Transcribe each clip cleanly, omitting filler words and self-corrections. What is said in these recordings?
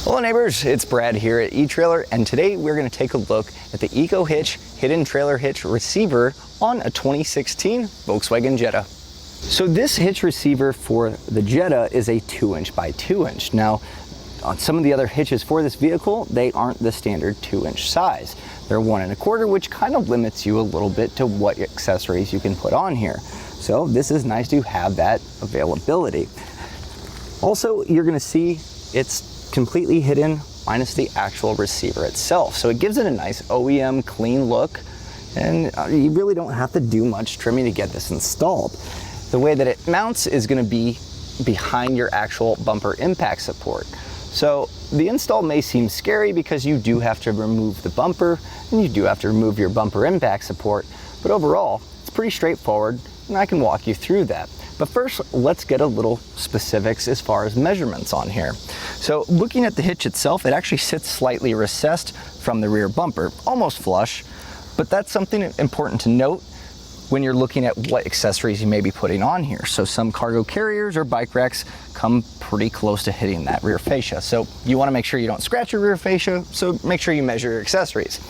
Hello neighbors, it's Brad here at eTrailer, and today we're going to take a look at the EcoHitch hidden trailer hitch receiver on a 2016 Volkswagen Jetta. So this hitch receiver for the Jetta is a 2" by 2". Now, on some of the other hitches for this vehicle, they aren't the standard 2" size. They're 1 1/4, which kind of limits you a little bit to what accessories you can put on here. So this is nice to have that availability. Also, you're going to see it's completely hidden minus the actual receiver itself. So it gives it a nice OEM clean look, and you really don't have to do much trimming to get this installed. The way that it mounts is going to be behind your actual bumper impact support. So the install may seem scary because you do have to remove the bumper and you do have to remove your bumper impact support, but overall it's pretty straightforward and I can walk you through that. But first, let's get a little specifics as far as measurements on here. So looking at the hitch itself, it actually sits slightly recessed from the rear bumper, almost flush, but that's something important to note when you're looking at what accessories you may be putting on here. So some cargo carriers or bike racks come pretty close to hitting that rear fascia. So you wanna make sure you don't scratch your rear fascia, so make sure you measure your accessories.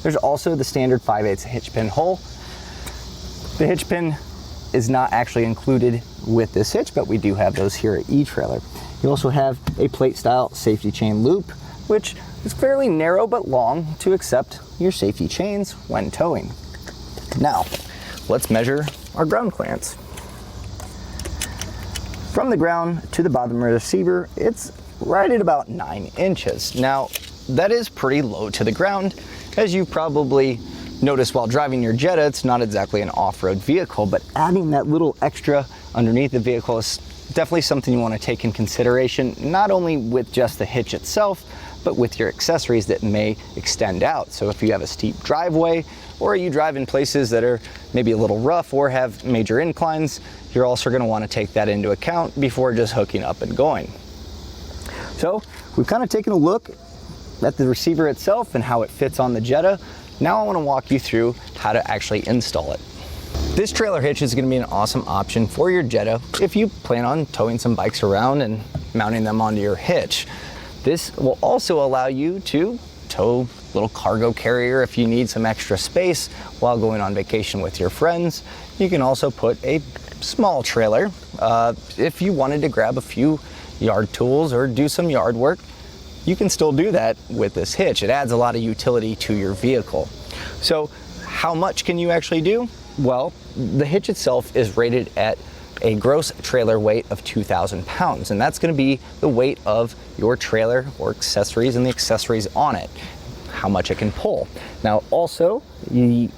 There's also the standard 5/8 hitch pin hole. The hitch pin is not actually included with this hitch, but we do have those here at eTrailer. You also have a plate style safety chain loop, which is fairly narrow but long to accept your safety chains when towing. Now, let's measure our ground clearance. From the ground to the bottom of the receiver, it's right at about 9 inches. Now, that is pretty low to the ground. As you probably notice while driving your Jetta, it's not exactly an off-road vehicle, but adding that little extra underneath the vehicle is definitely something you want to take in consideration, not only with just the hitch itself, but with your accessories that may extend out. So if you have a steep driveway, or you drive in places that are maybe a little rough or have major inclines, you're also going to want to take that into account before just hooking up and going. So we've kind of taken a look at the receiver itself and how it fits on the Jetta. Now I want to walk you through how to actually install it. This trailer hitch is going to be an awesome option for your Jetta if you plan on towing some bikes around and mounting them onto your hitch. This will also allow you to tow a little cargo carrier if you need some extra space while going on vacation with your friends. You can also put a small trailer if you wanted to grab a few yard tools or do some yard work. You can still do that with this hitch. It adds a lot of utility to your vehicle. So how much can you actually do? Well, the hitch itself is rated at a gross trailer weight of 2,000 pounds, and that's going to be the weight of your trailer or accessories and the accessories on it, how much it can pull. Now also, the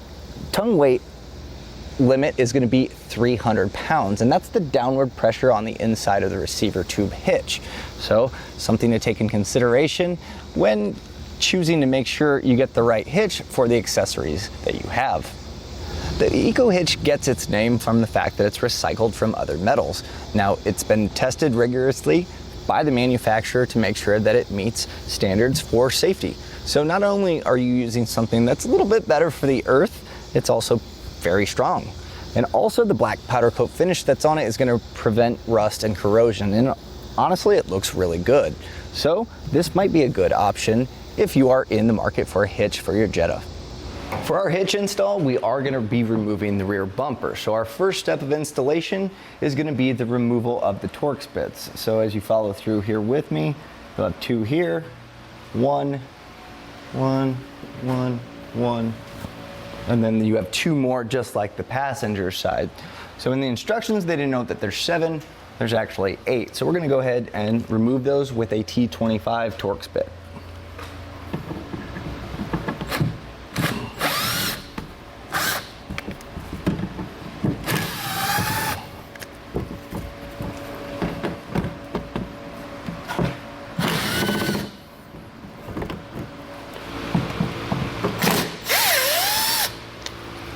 tongue weight limit is going to be 300 pounds, and that's the downward pressure on the inside of the receiver tube hitch. So something to take in consideration when choosing to make sure you get the right hitch for the accessories that you have. The EcoHitch gets its name from the fact that it's recycled from other metals. Now, it's been tested rigorously by the manufacturer to make sure that it meets standards for safety. So not only are you using something that's a little bit better for the earth, it's also very strong. And also the black powder coat finish that's on it is going to prevent rust and corrosion. And honestly, it looks really good. So this might be a good option if you are in the market for a hitch for your Jetta. For our hitch install, we are going to be removing the rear bumper. So our first step of installation is going to be the removal of the Torx bits. So as you follow through here with me, you'll have 2 here, 1, 1, 1, 1, and then you have 2 more just like the passenger side. So in the instructions, they didn't note that there's 7, there's actually 8. So we're going to go ahead and remove those with a T25 Torx bit.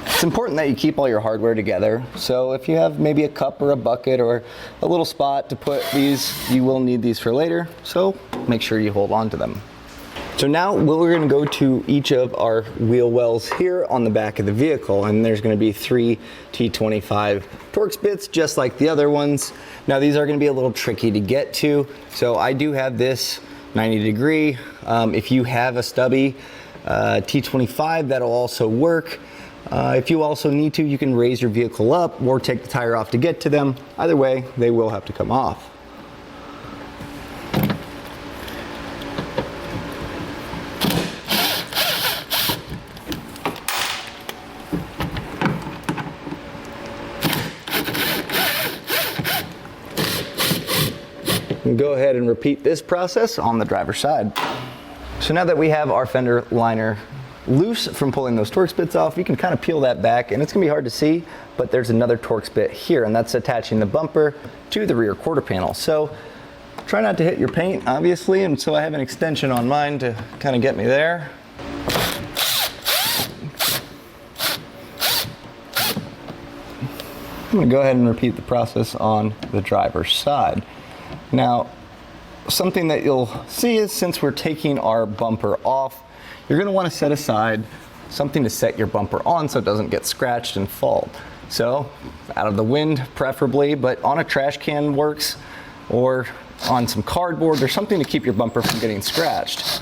It's important that you keep all your hardware together. So if you have maybe a cup or a bucket or a little spot to put these, you will need these for later. So make sure you hold on to them. So now we're going to go to each of our wheel wells here on the back of the vehicle, and there's going to be 3 T25 Torx bits just like the other ones. Now these are going to be a little tricky to get to, so I do have this 90 degree. If you have a stubby T25, that'll also work. If you also need to, you can raise your vehicle up or take the tire off to get to them. Either way, they will have to come off. Go ahead and repeat this process on the driver's side. So now that we have our fender liner loose from pulling those Torx bits off, you can kind of peel that back, and it's gonna be hard to see, but there's another Torx bit here, and that's attaching the bumper to the rear quarter panel. So try not to hit your paint, obviously, and so I have an extension on mine to kind of get me there. I'm gonna go ahead and repeat the process on the driver's side. Now, something that you'll see is since we're taking our bumper off, you're gonna wanna set aside something to set your bumper on so it doesn't get scratched and fall. So, out of the wind preferably, but on a trash can works, or on some cardboard or something to keep your bumper from getting scratched.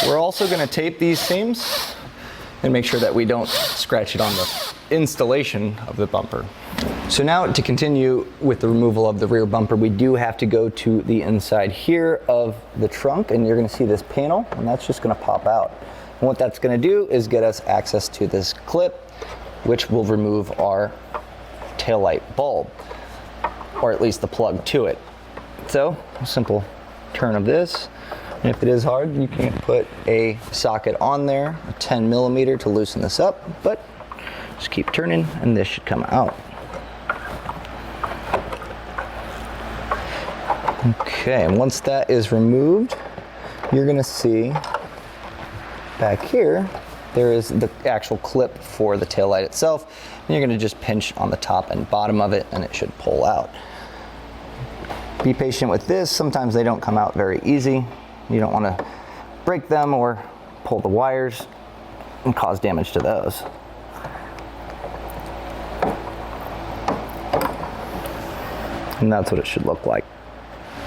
We're also gonna tape these seams and make sure that we don't scratch it on the installation of the bumper. So now to continue with the removal of the rear bumper, we do have to go to the inside here of the trunk, and you're gonna see this panel, and that's just gonna pop out. And what that's gonna do is get us access to this clip, which will remove our taillight bulb, or at least the plug to it. So, a simple turn of this. And if it is hard, you can put a socket on there, a 10 millimeter to loosen this up, but just keep turning and this should come out. Okay, and once that is removed, you're gonna see back here, there is the actual clip for the taillight itself, and you're gonna just pinch on the top and bottom of it and it should pull out. Be patient with this, sometimes they don't come out very easy. You don't wanna break them or pull the wires and cause damage to those. And that's what it should look like.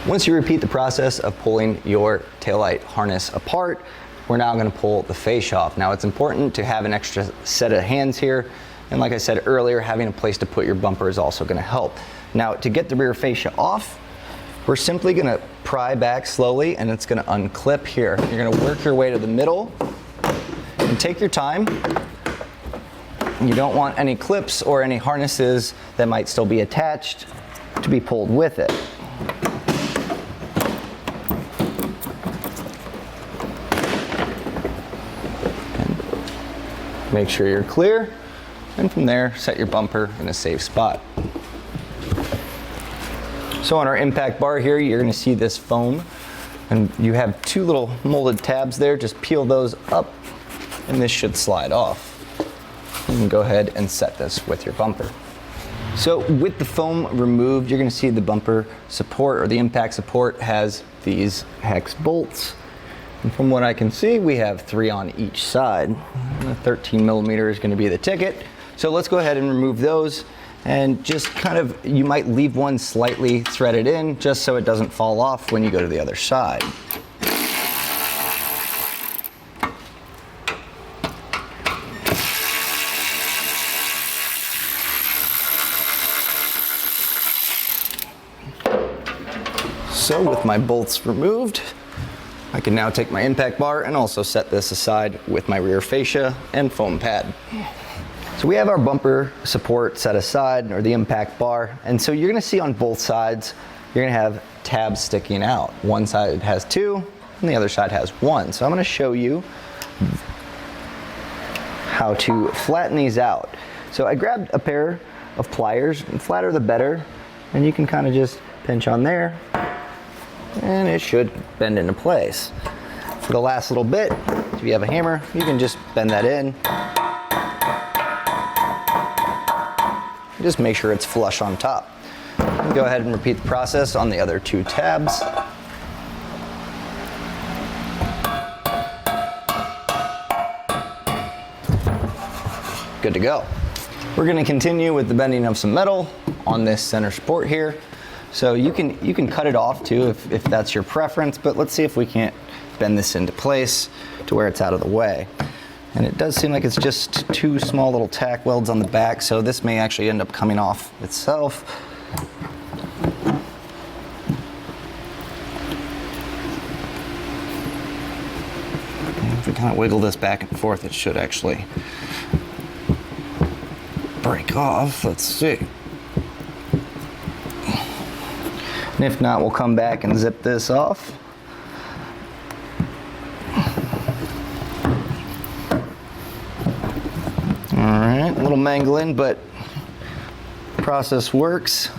Once you repeat the process of pulling your taillight harness apart, we're now gonna pull the fascia off. Now it's important to have an extra set of hands here, and like I said earlier, having a place to put your bumper is also gonna help. Now to get the rear fascia off, we're simply gonna pry back slowly and it's gonna unclip here. You're gonna work your way to the middle and take your time. You don't want any clips or any harnesses that might still be attached to be pulled with it. Make sure you're clear, and from there, set your bumper in a safe spot. So on our impact bar here, you're gonna see this foam, and you have two little molded tabs there. Just peel those up, and this should slide off. You can go ahead and set this with your bumper. So with the foam removed, you're gonna see the bumper support, or the impact support, has these hex bolts. And from what I can see, we have 3 on each side. The 13 millimeter is gonna be the ticket. So let's go ahead and remove those, and just kind of, you might leave one slightly threaded in just so it doesn't fall off when you go to the other side. So with my bolts removed, I can now take my impact bar and also set this aside with my rear fascia and foam pad. So we have our bumper support set aside, or the impact bar, and so you're gonna see on both sides, you're gonna have tabs sticking out. One side has 2, and the other side has 1. So I'm gonna show you how to flatten these out. So I grabbed a pair of pliers, and flatter the better, and you can kind of just pinch on there, and it should bend into place. For the last little bit, if you have a hammer, you can just bend that in. Just make sure it's flush on top. Go ahead and repeat the process on the other 2 tabs. Good to go. We're gonna continue with the bending of some metal on this center support here. So you can cut it off too if that's your preference, but let's see if we can't bend this into place to where it's out of the way. And it does seem like it's just two small little tack welds on the back, so this may actually end up coming off itself. And if we kind of wiggle this back and forth, it should actually break off. Let's see. And if not, we'll come back and zip this off. All right, a little mangling, but process works.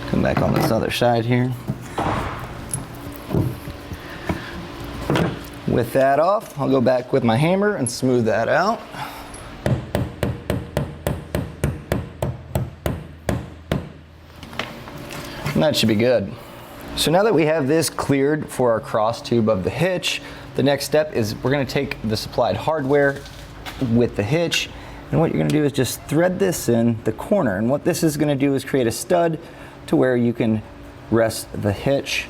Come back on this other side here. With that off, I'll go back with my hammer and smooth that out. And that should be good. So now that we have this cleared for our cross tube of the hitch, the next step is we're going to take the supplied hardware with the hitch, and what you're going to do is just thread this in the corner. And what this is going to do is create a stud to where you can rest the hitch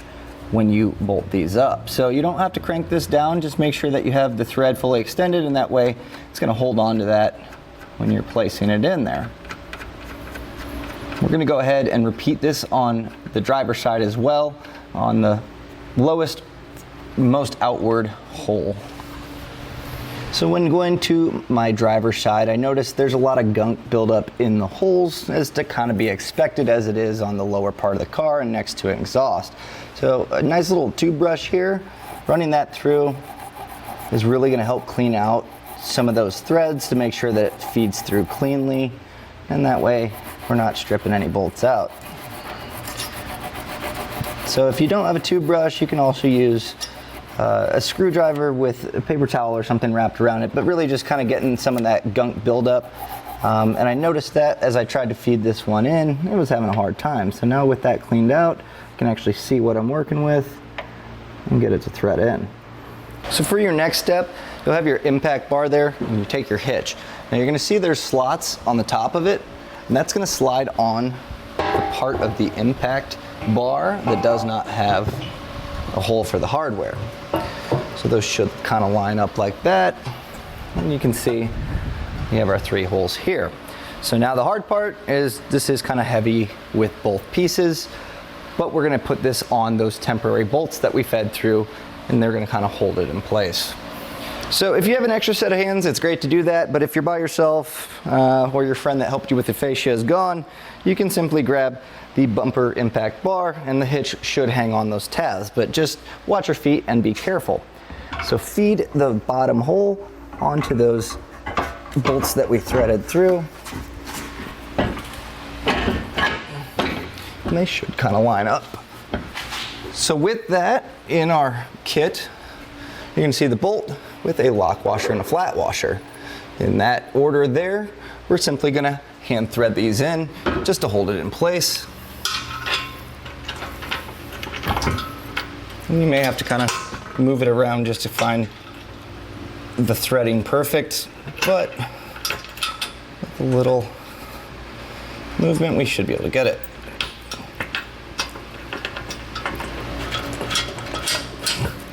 when you bolt these up. So you don't have to crank this down, just make sure that you have the thread fully extended, and that way it's going to hold on to that when you're placing it in there. We're going to go ahead and repeat this on the driver's side as well, on the lowest, most outward hole. So when going to my driver's side, I noticed there's a lot of gunk buildup in the holes, as to kind of be expected as it is on the lower part of the car and next to exhaust. So a nice little tube brush here, running that through is really going to help clean out some of those threads to make sure that it feeds through cleanly, and that way we're not stripping any bolts out. So if you don't have a tube brush, you can also use a screwdriver with a paper towel or something wrapped around it, but really just kind of getting some of that gunk buildup. And I noticed that as I tried to feed this one in, it was having a hard time. So now with that cleaned out, I can actually see what I'm working with and get it to thread in. So for your next step, you'll have your impact bar there, and you take your hitch. Now you're gonna see there's slots on the top of it, and that's gonna slide on the part of the impact bar that does not have a hole for the hardware. So those should kind of line up like that. And you can see we have our 3 holes here. So now the hard part is this is kind of heavy with both pieces, but we're gonna put this on those temporary bolts that we fed through, and they're gonna kind of hold it in place. So if you have an extra set of hands, it's great to do that, but if you're by yourself or your friend that helped you with the fascia is gone, you can simply grab the bumper impact bar and the hitch should hang on those tabs, but just watch your feet and be careful. So feed the bottom hole onto those bolts that we threaded through, and they should kind of line up. So with that in our kit, you're going to see the bolt with a lock washer and a flat washer. In that order there, we're simply going to hand thread these in just to hold it in place. And you may have to kind of move it around just to find the threading perfect, but with a little movement, we should be able to get it.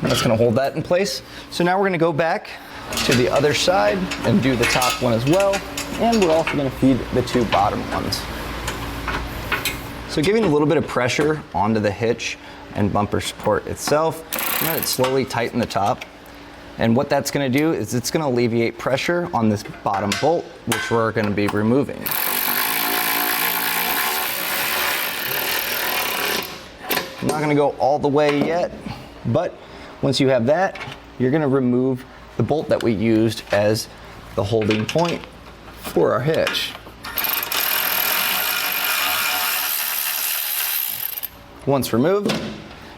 That's going to hold that in place. So now we're going to go back to the other side and do the top one as well. And we're also going to feed the 2 bottom ones. So giving a little bit of pressure onto the hitch and bumper support itself, and let it slowly tighten the top. And what that's going to do is it's going to alleviate pressure on this bottom bolt, which we're going to be removing. I'm not going to go all the way yet, but once you have that, you're going to remove the bolt that we used as the holding point for our hitch. Once removed,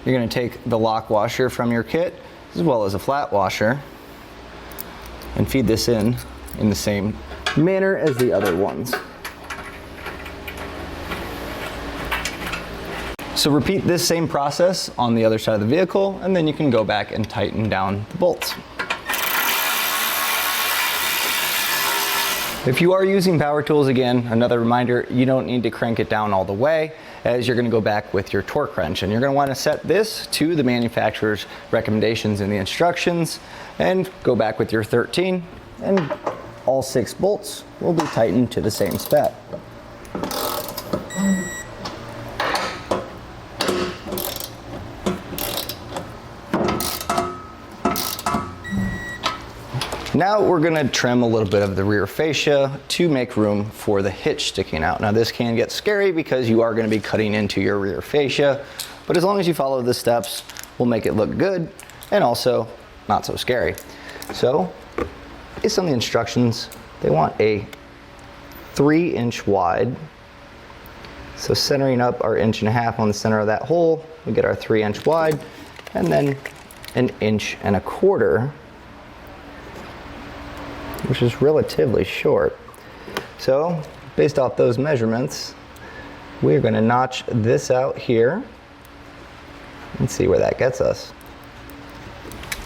you're going to take the lock washer from your kit as well as a flat washer and feed this in the same manner as the other ones. So repeat this same process on the other side of the vehicle, and then you can go back and tighten down the bolts. If you are using power tools, again, another reminder, you don't need to crank it down all the way, as you're going to go back with your torque wrench, and you're going to want to set this to the manufacturer's recommendations in the instructions and go back with your 13, and all 6 bolts will be tightened to the same spec. Now we're going to trim a little bit of the rear fascia to make room for the hitch sticking out. Now this can get scary because you are going to be cutting into your rear fascia, but as long as you follow the steps, we'll make it look good and also not so scary. So based on the instructions, they want a 3-inch wide. So centering up our 1.5 inches on the center of that hole, we get our 3-inch wide, and then 1.25 inches, which is relatively short. So based off those measurements, we're going to notch this out here and see where that gets us.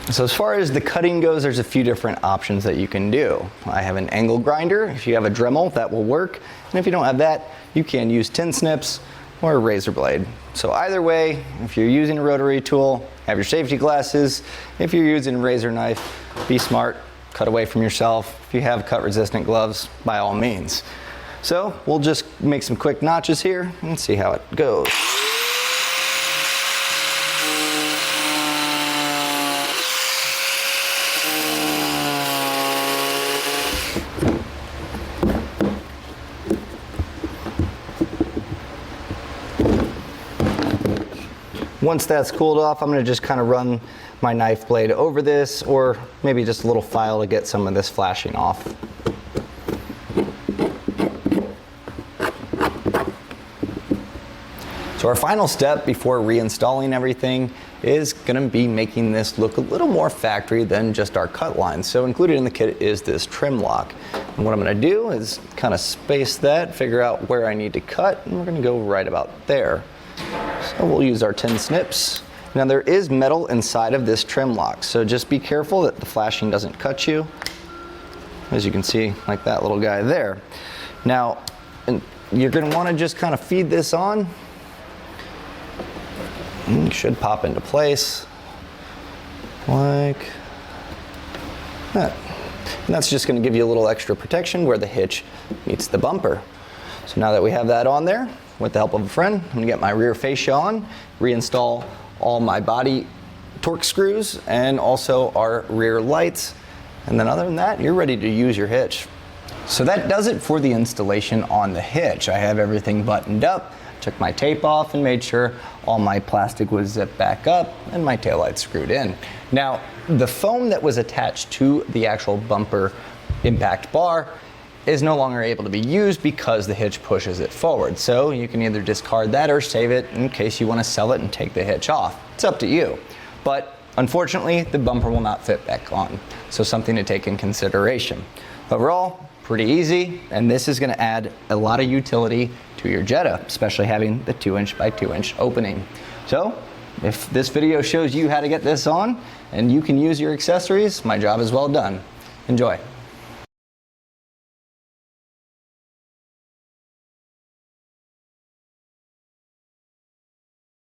So as far as the cutting goes, there's a few different options that you can do. I have an angle grinder. If you have a Dremel, that will work. And if you don't have that, you can use tin snips or a razor blade. So either way, if you're using a rotary tool, have your safety glasses. If you're using a razor knife, be smart. Cut away from yourself. If you have cut resistant gloves, by all means. So we'll just make some quick notches here and see how it goes. Once that's cooled off, I'm going to just kind of run my knife blade over this, or maybe just a little file to get some of this flashing off. So our final step before reinstalling everything is going to be making this look a little more factory than just our cut lines. So included in the kit is this trim lock. And what I'm going to do is kind of space that, figure out where I need to cut, and we're going to go right about there. So we'll use our tin snips. Now there is metal inside of this trim lock, so just be careful that the flashing doesn't cut you. As you can see, like that little guy there. Now, you're going to want to just kind of feed this on. It should pop into place like that. And that's just going to give you a little extra protection where the hitch meets the bumper. So now that we have that on there, with the help of a friend, I'm going to get my rear fascia on, reinstall all my body torque screws and also our rear lights. And then other than that, you're ready to use your hitch. So that does it for the installation on the hitch. I have everything buttoned up, took my tape off and made sure all my plastic was zipped back up and my taillight screwed in. Now, the foam that was attached to the actual bumper impact bar is no longer able to be used because the hitch pushes it forward. So you can either discard that or save it in case you want to sell it and take the hitch off. It's up to you. But unfortunately, the bumper will not fit back on. So something to take in consideration. Overall, pretty easy, and this is going to add a lot of utility to your Jetta, especially having the 2-inch by 2-inch opening. So if this video shows you how to get this on and you can use your accessories, my job is well done. Enjoy.